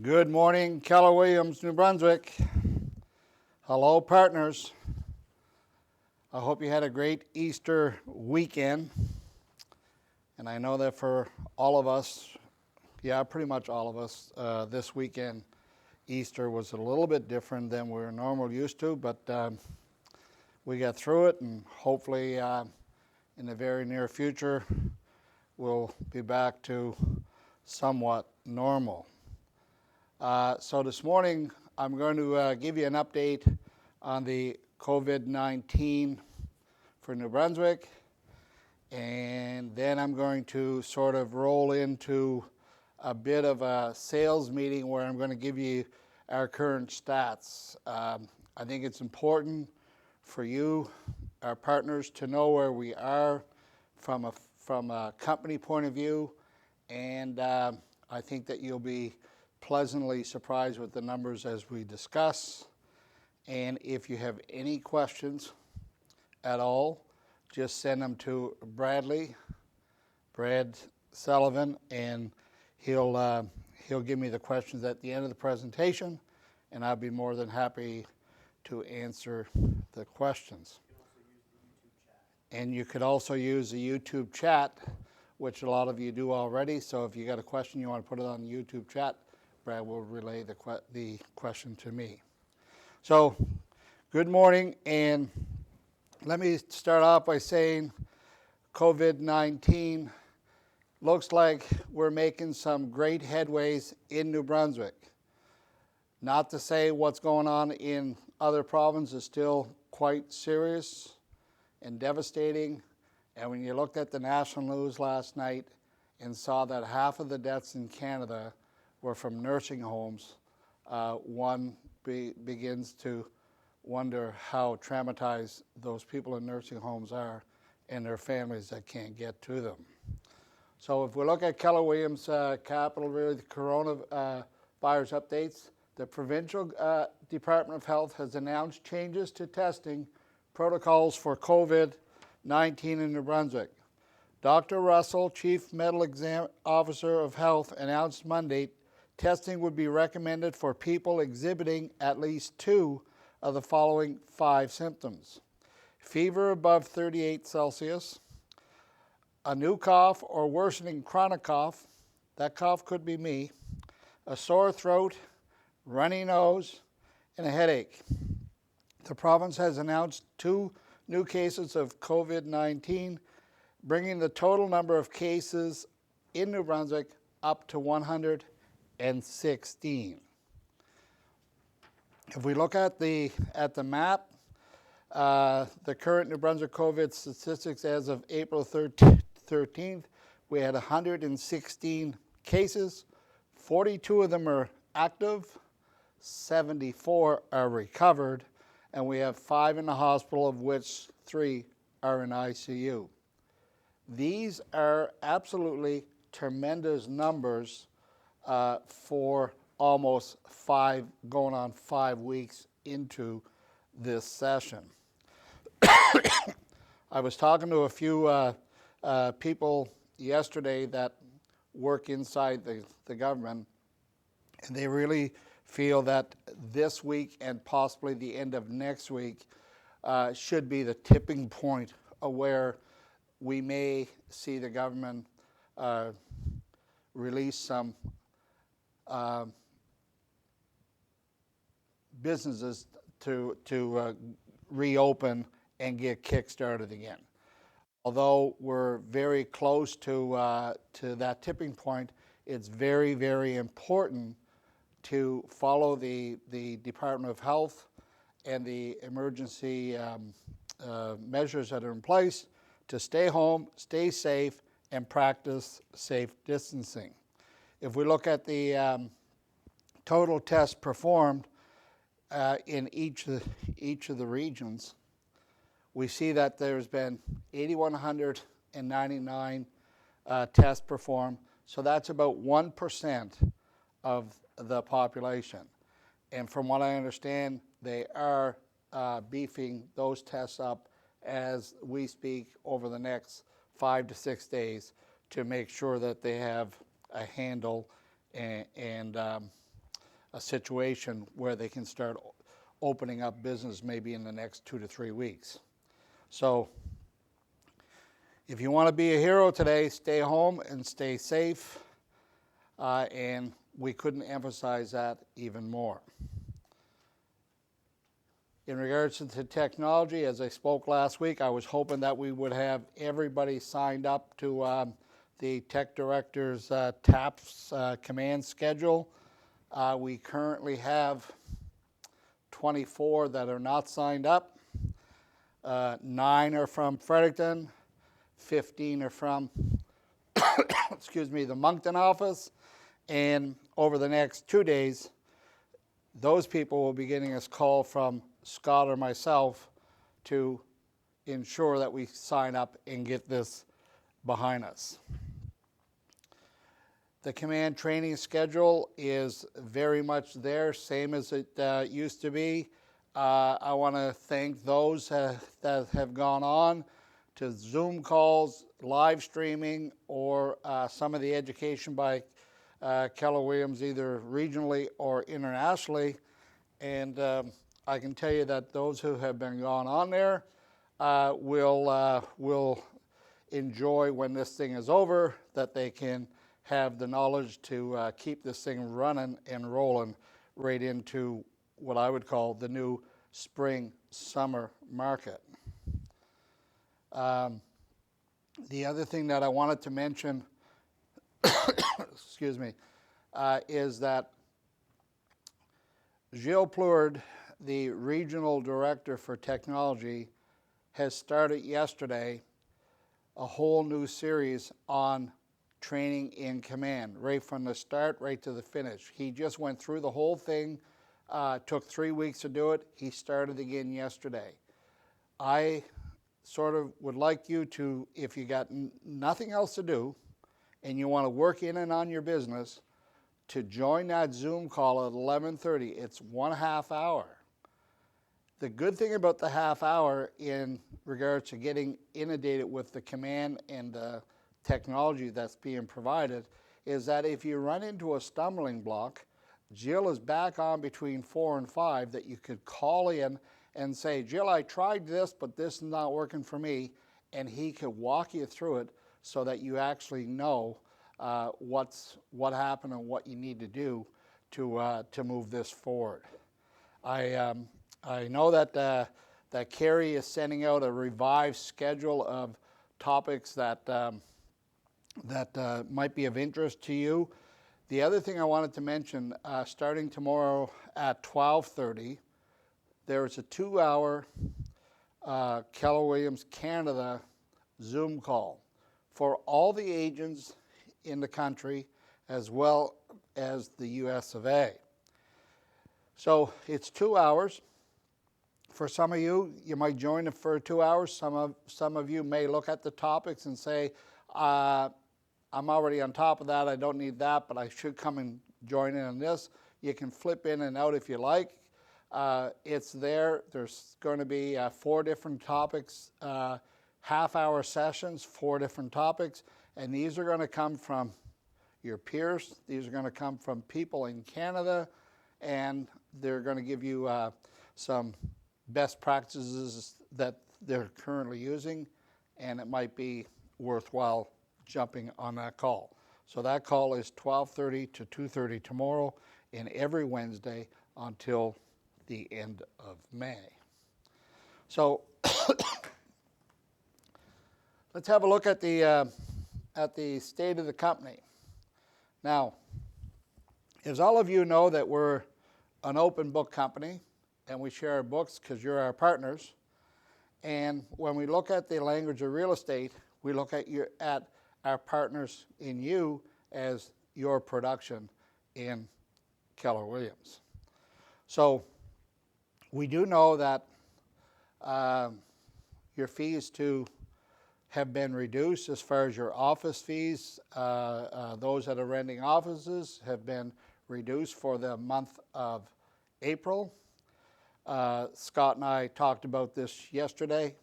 Good morning, Keller Williams, New Brunswick. Hello, partners. I hope you had a great Easter weekend. And I know that for all of us, pretty much all of us, this weekend, Easter was a little bit different than we're normally used to, but we got through it, and hopefully in the very near future, we'll be back to somewhat normal. So this morning, I'm going to give you an update on the COVID-19 for New Brunswick, and then I'm going to sort of roll into a bit of a sales meeting where I'm going to give you our current stats. I think it's important for you, our partners, to know where we are from a company point of view, and I think that you'll be pleasantly surprised with the numbers as we discuss. And if you have any questions at all, just send them to Brad Sullivan, and he'll give me the questions at the end of the presentation, and I'll be more than happy to answer the questions. And you could also use the YouTube chat, which a lot of you do already. So if you got a question, you want to put it on the YouTube chat, Brad will relay the question to me. So, good morning, and let me start off by saying COVID-19 looks like we're making some great headways in New Brunswick. Not to say what's going on in other provinces is still quite serious and devastating, and when you looked at the national news last night and saw that half of the deaths in Canada were from nursing homes, one begins to wonder how traumatized those people in nursing homes are and their families that can't get to them. So if we look at Keller Williams Capital, really the coronavirus updates, the Provincial Department of Health has announced changes to testing protocols for COVID-19 in New Brunswick. Dr. Russell, Chief Medical Exam Officer of Health, announced Monday testing would be recommended for people exhibiting at least 2 of the following 5 symptoms: fever above 38 Celsius, a new cough or worsening chronic cough, that cough could be me, a sore throat, runny nose, and a headache. The province has announced 2 new cases of COVID-19, bringing the total number of cases in New Brunswick up to 116. If we look at the map, the current New Brunswick COVID statistics as of April 13th, we had 116 cases. 42 of them are active, 74 are recovered, and we have 5 in the hospital, of which 3 are in ICU. These are absolutely tremendous numbers for almost going on 5 weeks into this session. I was talking to a few people yesterday that work inside the government, and they really feel that this week and possibly the end of next week should be the tipping point of where we may see the government release some businesses to reopen and get kick-started again. Although we're very close to that tipping point, it's very, very important to follow the Department of Health and the emergency measures that are in place to stay home, stay safe, and practice safe distancing. If we look at the total tests performed in each of the regions, we see that there's been 8,199 tests performed, so that's about 1% of the population. And from what I understand, they are beefing those tests up as we speak over the next 5 to 6 days to make sure that they have a handle and a situation where they can start opening up business maybe in the next 2 to 3 weeks. So if you want to be a hero today, stay home and stay safe. And we couldn't emphasize that even more. In regards to the technology, as I spoke last week, I was hoping that we would have everybody signed up to the Tech Director's TAPS command schedule. We currently have 24 that are not signed up. 9 are from Fredericton, 15 are from the Moncton office, and over the next 2 days, those people will be getting a call from Scott or myself to ensure that we sign up and get this behind us. The command training schedule is very much there, same as it used to be. I want to thank those that have gone on to Zoom calls, live streaming, or some of the education by Keller Williams, either regionally or internationally. And I can tell you that those who have been gone on there will enjoy when this thing is over, that they can have the knowledge to keep this thing running and rolling right into what I would call the new spring-summer market. The other thing that I wanted to mention, is that Gilles Plourde, the Regional Director for Technology, has started yesterday a whole new series on training in command, right from the start right to the finish. He just went through the whole thing, took 3 weeks to do it. He started again yesterday. I sort of would like you to, if you got nothing else to do and you want to work in and on your business, to join that Zoom call at 11:30. It's 1.5 hour. The good thing about the half hour in regards to getting inundated with the command and the technology that's being provided is that if you run into a stumbling block, Jill is back on between 4 and 5 that you could call in and say, Jill, I tried this, but this is not working for me, and he could walk you through it so that you actually know what happened and what you need to do to move this forward. I know that Carrie is sending out a revised schedule of topics that might be of interest to you. The other thing I wanted to mention, starting tomorrow at 12:30, there is a 2-hour Keller Williams Canada Zoom call for all the agents in the country as well as the US of A. So it's 2 hours. For some of you, you might join it for 2 hours. Some of you may look at the topics and say, I'm already on top of that, I don't need that, but I should come and join in on this. You can flip in and out if you like. It's there. There's going to be 4 different topics, half-hour sessions, 4 different topics, and these are going to come from your peers. These are going to come from people in Canada, and they're going to give you some best practices that they're currently using, and it might be worthwhile jumping on that call. So that call is 12:30 to 2:30 tomorrow and every Wednesday until the end of May. So let's have a look at the state of the company. Now, as all of you know that we're an open book company and we share our books because you're our partners. And when we look at the language of real estate, we look at our partners in you as your production in Keller Williams. So we do know that your fees have been reduced as far as your office fees. Those that are renting offices have been reduced for the month of April. Scott and I talked about this yesterday.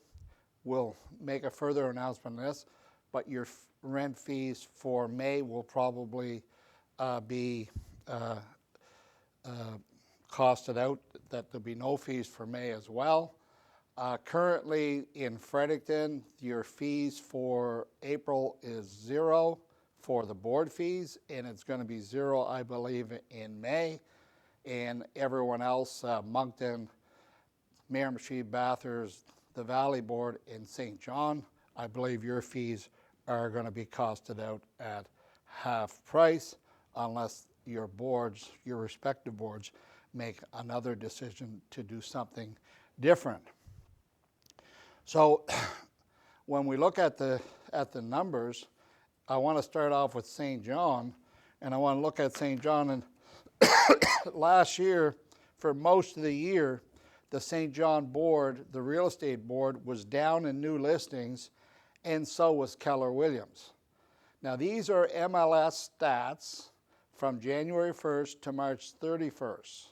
We'll make a further announcement on this, but your rent fees for May will probably be costed out that there'll be no fees for May as well. Currently in Fredericton, your fees for April is 0 for the board fees, and it's going to be 0, I believe, in May. And everyone else, Moncton, Miramichi, Bathurst, the Valley Board, and St. John, I believe your fees are going to be costed out at half price unless your boards, your respective boards, make another decision to do something different. So when we look at the numbers, I want to start off with St. John, and I want to look at St. John. And last year, for most of the year, the St. John board, the real estate board, was down in new listings, and so was Keller Williams. Now these are MLS stats from January 1st to March 31st.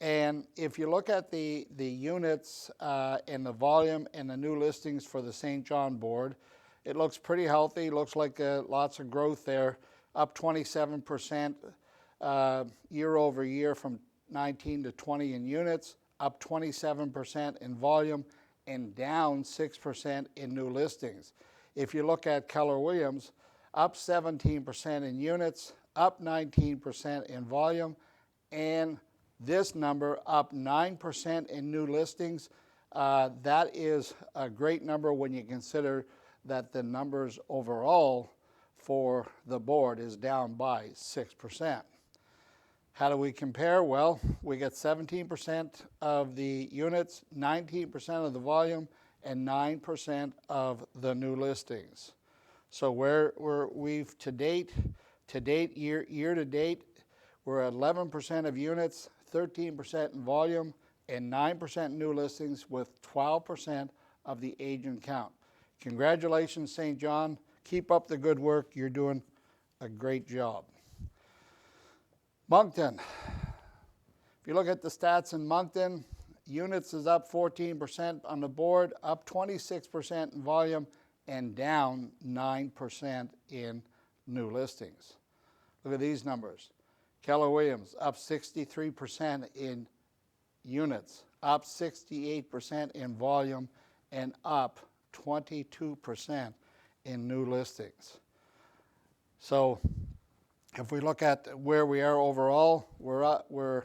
And if you look at the units and the volume and the new listings for the St. John board, it looks pretty healthy. Looks like lots of growth there, up 27% year over year from 19 to 20 in units, up 27% in volume, and down 6% in new listings. If you look at Keller Williams, up 17% in units, up 19% in volume, and this number up 9% in new listings. That is a great number when you consider that the numbers overall for the board is down by 6%. How do we compare? Well, we get 17% of the units, 19% of the volume, and 9% of the new listings. So we've year to date, we're at 11% of units, 13% in volume, and 9% new listings with 12% of the agent count. Congratulations, St. John. Keep up the good work. You're doing a great job. Moncton. If you look at the stats in Moncton, units is up 14% on the board, up 26% in volume, and down 9% in new listings. Look at these numbers. Keller Williams up 63% in units, up 68% in volume, and up 22% in new listings. So if we look at where we are overall, we're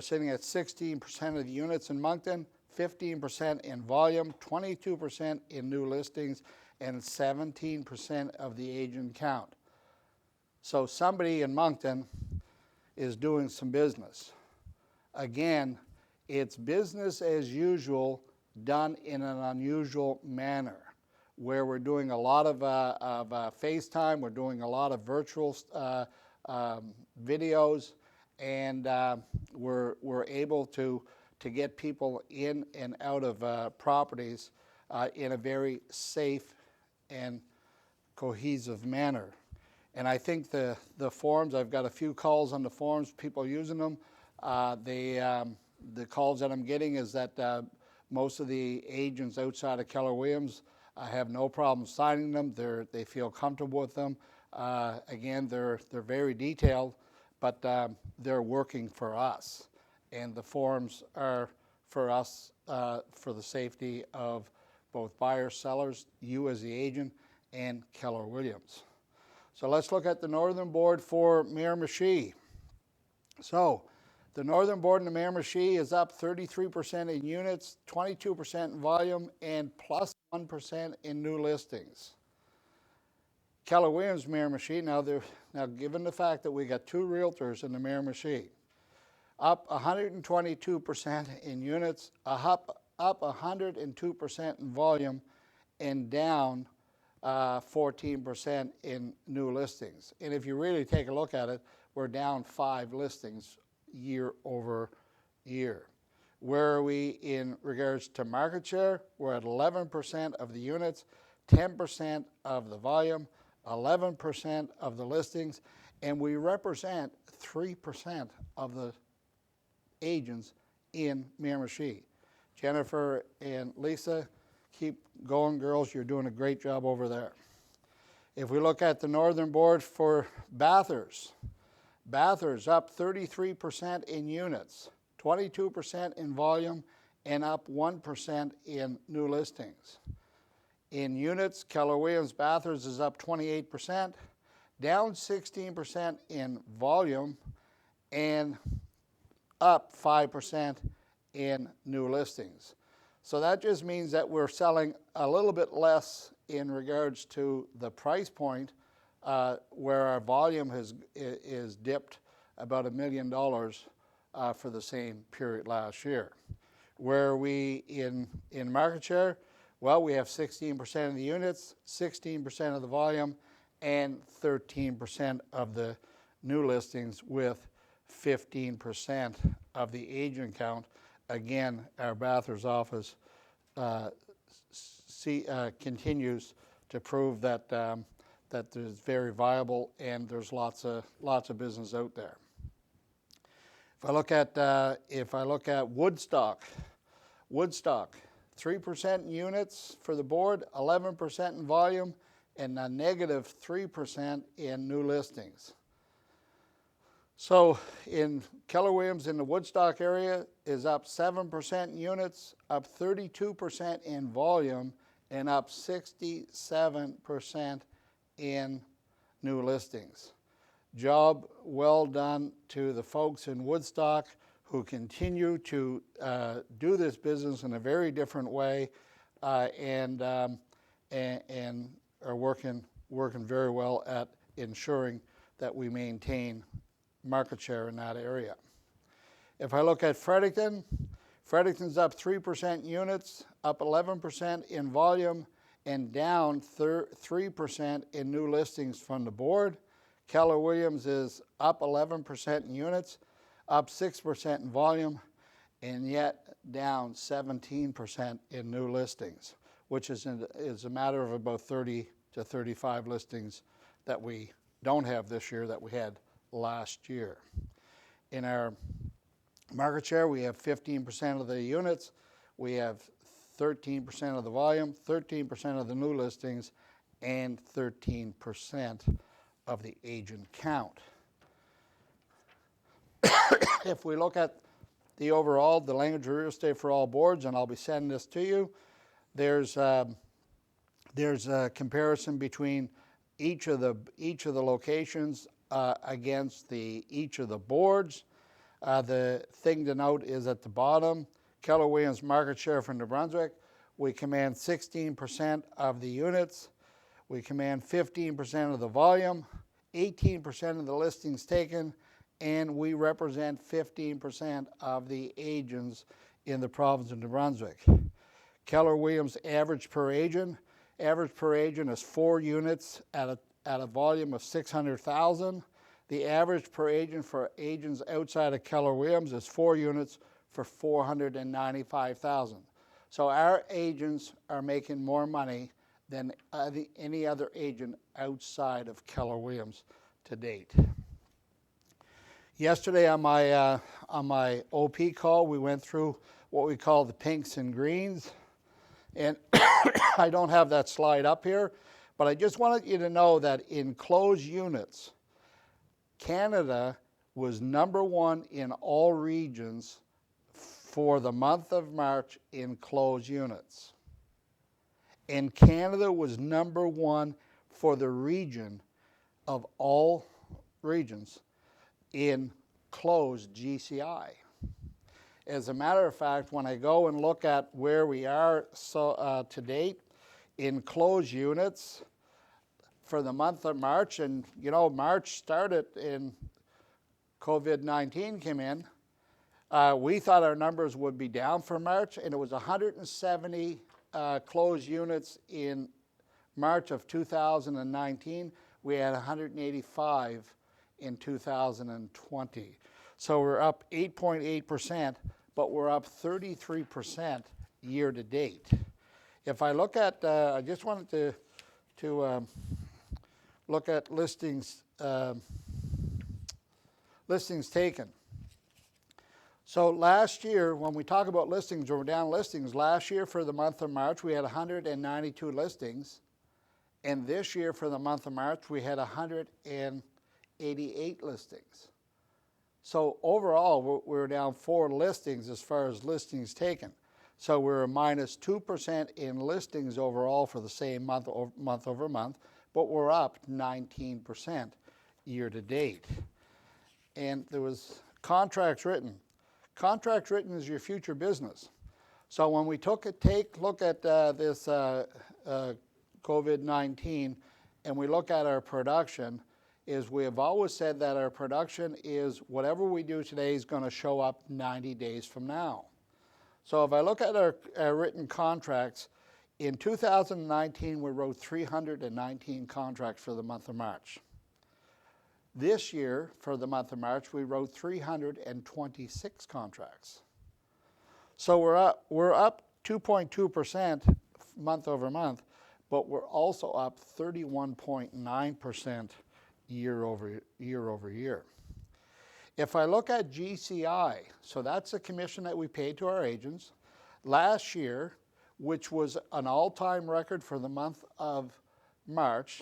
sitting at 16% of the units in Moncton, 15% in volume, 22% in new listings, and 17% of the agent count. So somebody in Moncton is doing some business. Again, it's business as usual done in an unusual manner, where we're doing a lot of FaceTime, we're doing a lot of virtual videos, and we're able to get people in and out of properties in a very safe and cohesive manner. And I think the forums, I've got a few calls on the forums, people using them. The calls that I'm getting is that most of the agents outside of Keller Williams have no problem signing them. They feel comfortable with them. Again, they're very detailed, but they're working for us. And the forums are for us, for the safety of both buyers, sellers, you as the agent, and Keller Williams. So let's look at the Northern Board for Miramichi. So the Northern Board in the Miramichi is up 33% in units, 22% in volume, and plus 1% in new listings. Keller Williams Miramichi, now given the fact that we got two realtors in the Miramichi, up 122% in units, up 102% in volume, and down 14% in new listings. And if you really take a look at it, we're down 5 listings year over year. Where are we in regards to market share? We're at 11% of the units, 10% of the volume, 11% of the listings, and we represent 3% of the agents in Miramichi. Jennifer and Lisa, keep going, girls. You're doing a great job over there. If we look at the Northern Board for Bathurst, Bathurst up 33% in units, 22% in volume, and up 1% in new listings. In units, Keller Williams Bathurst is up 28%, down 16% in volume, and up 5% in new listings. So that just means that we're selling a little bit less in regards to the price point, where our volume is dipped about $1 million for the same period last year. Where are we in market share? Well, we have 16% of the units, 16% of the volume, and 13% of the new listings, with 15% of the agent count. Again, our Bathurst office continues to prove that that there's very viable and there's lots of business out there. If I look at Woodstock, 3% in units for the board, 11% in volume, and a negative 3% in new listings. So in Keller Williams in the Woodstock area is up 7% in units, up 32% in volume, and up 67% in new listings. Job well done to the folks in Woodstock who continue to do this business in a very different way, and are working very well at ensuring that we maintain market share in that area. If I look at Fredericton, Fredericton's up 3% in units, up 11% in volume, and down 3% in new listings from the board. Keller Williams is up 11% in units, up 6% in volume, and yet down 17% in new listings, which is a matter of about 30 to 35 listings that we don't have this year that we had last year. In our market share, we have 15% of the units, we have 13% of the volume, 13% of the new listings, and 13% of the agent count. If we look at the overall, the language of real estate for all boards, and I'll be sending this to you, there's a comparison between each of the locations against each of the boards. The thing to note is at the bottom, Keller Williams market share for New Brunswick, we command 16% of the units, we command 15% of the volume, 18% of the listings taken, and we represent 15% of the agents in the province of New Brunswick. Keller Williams average per agent is 4 units at a volume of 600,000. The average per agent for agents outside of Keller Williams is 4 units for 495,000. So our agents are making more money than any other agent outside of Keller Williams to date. Yesterday on my OP call, we went through what we call the pinks and greens, and I don't have that slide up here, but I just wanted you to know that in closed units, Canada was #1 in all regions for the month of March in closed units. And Canada was #1 for the region of all regions in closed GCI. As a matter of fact, when I go and look at where we are to date in closed units for the month of March, and you know, March started in COVID-19 came in, we thought our numbers would be down for March, and it was 170 closed units in March of 2019. We had 185 in 2020. So we're up 8.8%, but we're up 33% year to date. If I look at, I just wanted to look at listings taken. So last year, when we talk about listings or down listings, last year for the month of March, we had 192 listings. And this year for the month of March, we had 188 listings. So overall, we're down 4 listings as far as listings taken. So we're a minus 2% in listings overall for the same month over month, but we're up 19% year to date. And there was contracts written. Contracts written is your future business. So when we take a look at this COVID-19 and we look at our production, is we have always said that our production is whatever we do today is going to show up 90 days from now. So if I look at our written contracts, in 2019 we wrote 319 contracts for the month of March. This year, for the month of March, we wrote 326 contracts. So we're up 2.2% month over month, but we're also up 31.9% year over year. If I look at GCI, so that's the commission that we paid to our agents, last year, which was an all-time record for the month of March,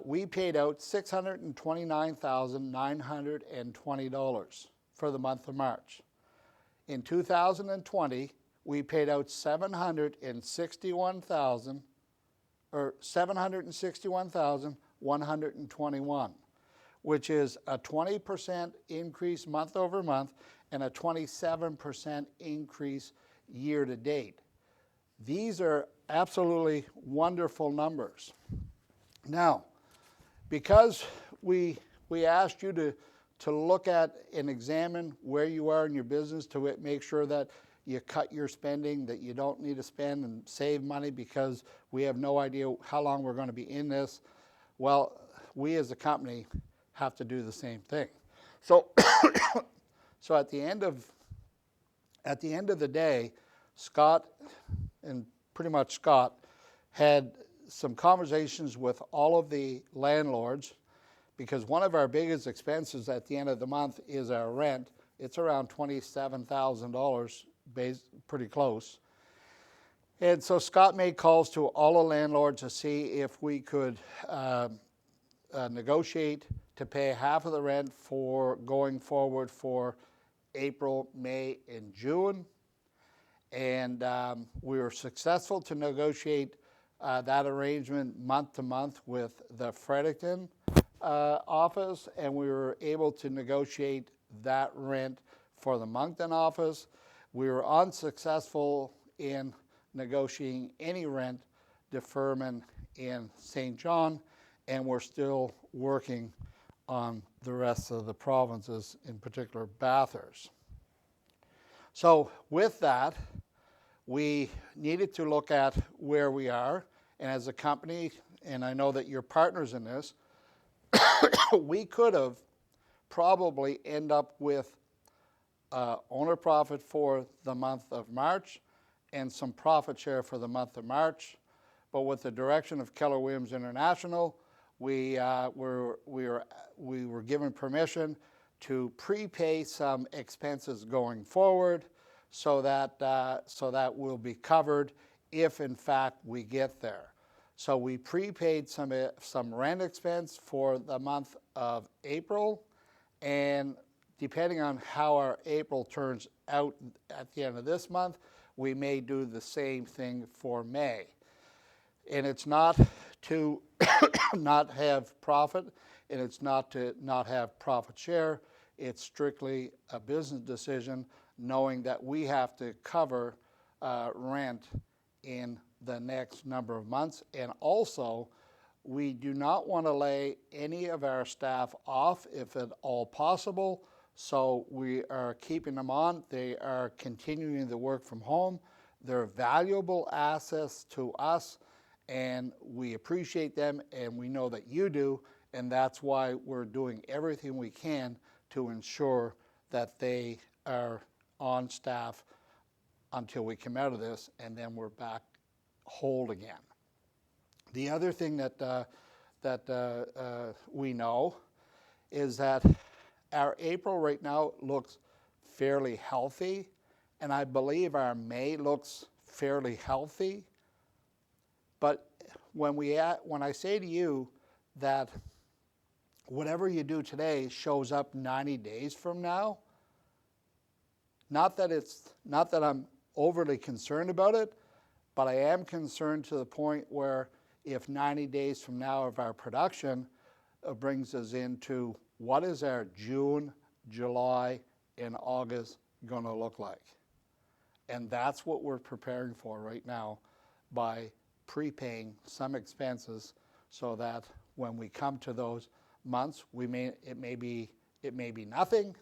we paid out $629,920 for the month of March. In 2020, we paid out $761,121, which is a 20% increase month over month and a 27% increase year to date. These are absolutely wonderful numbers. Now, because we asked you to look at and examine where you are in your business to make sure that you cut your spending, that you don't need to spend and save money because we have no idea how long we're going to be in this, well, we as a company have to do the same thing. So, so at the end of the day, Scott, and pretty much Scott, had some conversations with all of the landlords, because one of our biggest expenses at the end of the month is our rent. It's around $27,000, pretty close. And so Scott made calls to all the landlords to see if we could negotiate to pay half of the rent for going forward for April, May, and June. And we were successful to negotiate that arrangement month to month with the Fredericton office, and we were able to negotiate that rent for the Moncton office. We were unsuccessful in negotiating any rent deferment in St. John, and we're still working on the rest of the provinces, in particular Bathurst. So with that, we needed to look at where we are, and as a company, and I know that you're partners in this, we could have probably end up with owner profit for the month of March and some profit share for the month of March. But with the direction of Keller Williams International, we were given permission to prepay some expenses going forward, so that will be covered if in fact we get there. So we prepaid some rent expense for the month of April, and depending on how our April turns out at the end of this month, we may do the same thing for May. And it's not to not have profit, and it's not to not have profit share. It's strictly a business decision, knowing that we have to cover rent in the next number of months. And also, we do not want to lay any of our staff off if at all possible. So we are keeping them on. They are continuing the work from home. They're valuable assets to us, and we appreciate them, and we know that you do, and that's why we're doing everything we can to ensure that they are on staff until we come out of this, and then we're back whole again. The other thing that we know is that our April right now looks fairly healthy, and I believe our May looks fairly healthy. But when I say to you that whatever you do today shows up 90 days from now. Not that I'm overly concerned about it, but I am concerned to the point where if 90 days from now of our production brings us into what is our June, July, and August going to look like. And that's what we're preparing for right now by prepaying some expenses so that when we come to those months, it may be nothing,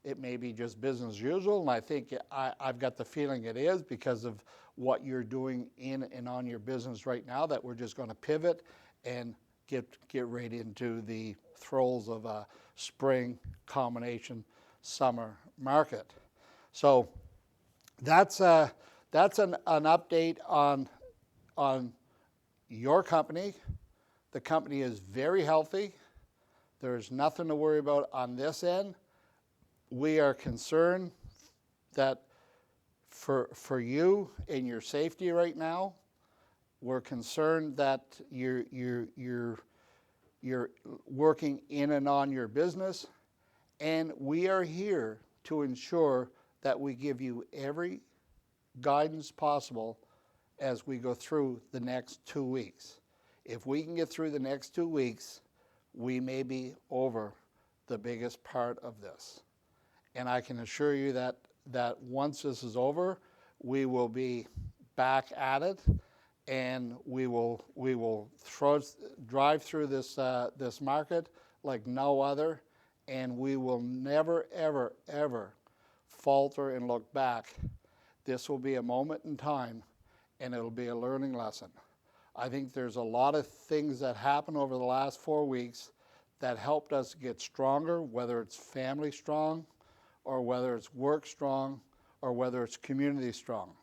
it may be just business as usual, and I think I've got the feeling it is because of what you're doing in and on your business right now, that we're just going to pivot and get right into the throes of a spring combination summer market. So that's an update on your company. The company is very healthy. There's nothing to worry about on this end. We are concerned that for you and your safety right now. We're concerned that you're working in and on your business, and we are here to ensure that we give you every guidance possible as we go through the next 2 weeks. If we can get through the next 2 weeks, we may be over the biggest part of this. And I can assure you that once this is over, we will be back at it, and we will drive through this market like no other, and we will never, ever, ever falter and look back. This will be a moment in time, and it'll be a learning lesson. I think there's a lot of things that happened over the last 4 weeks that helped us get stronger, whether it's family strong, or whether it's work strong, or whether it's community strong.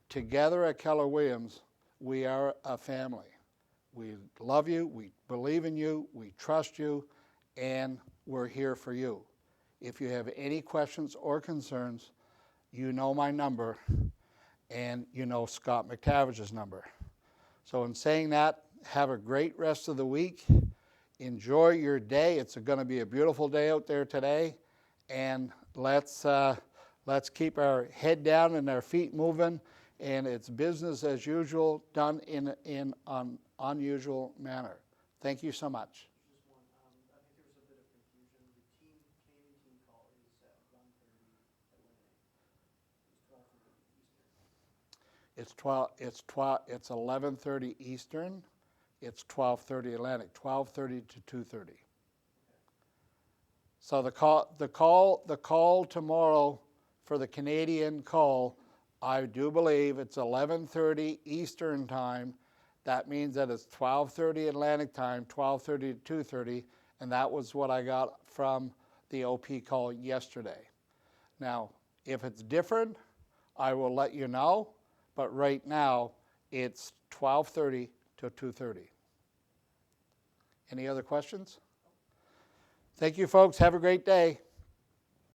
Together at Keller Williams, we are a family. We love you, we believe in you, we trust you, and we're here for you. If you have any questions or concerns, you know my number, and you know Scott McTavish's number. So in saying that, have a great rest of the week. Enjoy your day. It's going to be a beautiful day out there today, and let's keep our head down and our feet moving, and it's business as usual, done in an unusual manner. Thank you so much. Just one, I think there was a bit of confusion. The Canadian team call is at 1:30 Atlantic. It's 12:30 Eastern. It's 11:30 Eastern. It's 12:30 Atlantic. 12:30 to 2:30. So the call tomorrow for the Canadian call, I do believe it's 11:30 Eastern time. That means that it's 12:30 Atlantic time, 12:30 to 2:30, and that was what I got from the OP call yesterday. Now, if it's different, I will let you know, but right now it's 12:30 to 2:30. Any other questions? Thank you, folks. Have a great day.